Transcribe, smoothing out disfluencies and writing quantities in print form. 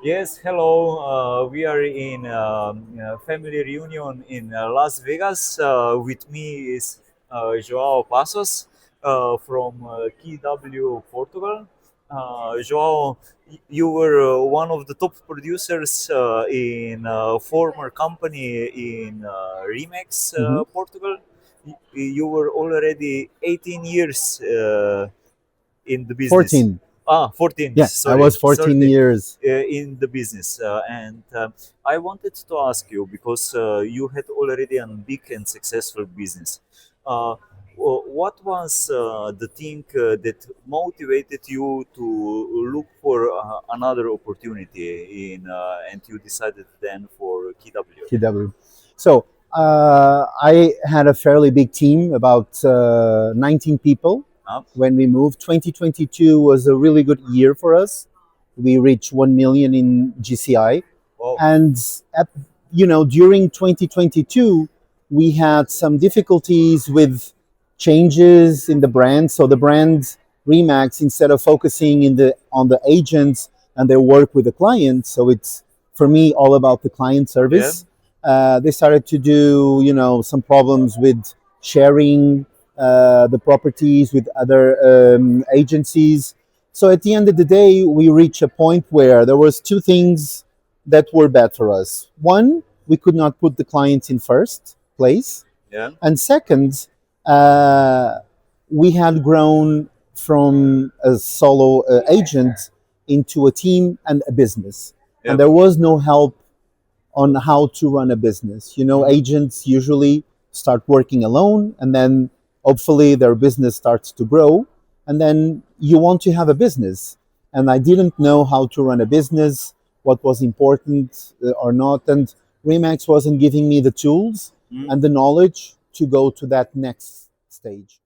Yes, hello. We are in family reunion in Las Vegas. With me is João Passos from KW Portugal. João, you were one of the top producers in a former company in Remax, Hmm. Portugal. You were already 18 years in the business. 14. 14, Yeah, I sorry, was 14 years. in the business. And I wanted to ask you, because you had already a big and successful business. Uh, what was the thing that motivated you to look for another opportunity and you decided then for KW? KW. So I had a fairly big team, about 19 people when we moved. 2022 was a really good year for us. We reached 1 million in GCI. Wow. And, during 2022, we had some difficulties with changes in the brand. So the brand Remax, instead of focusing on the agents and their work with the clients, so it's for me all about the client service. They started to do some problems with sharing the properties with other agencies. So at the end of the day, we reached a point where there was two things that were bad for us. One, we could not put the clients in first place. Yeah. And second, we had grown from a solo agent into a team and a business. Yeah. And there was no help on how to run a business. Agents usually start working alone, and then hopefully their business starts to grow, and then you want to have a business. And I didn't know how to run a business, what was important or not, and Remax wasn't giving me the tools and the knowledge to go to that next stage.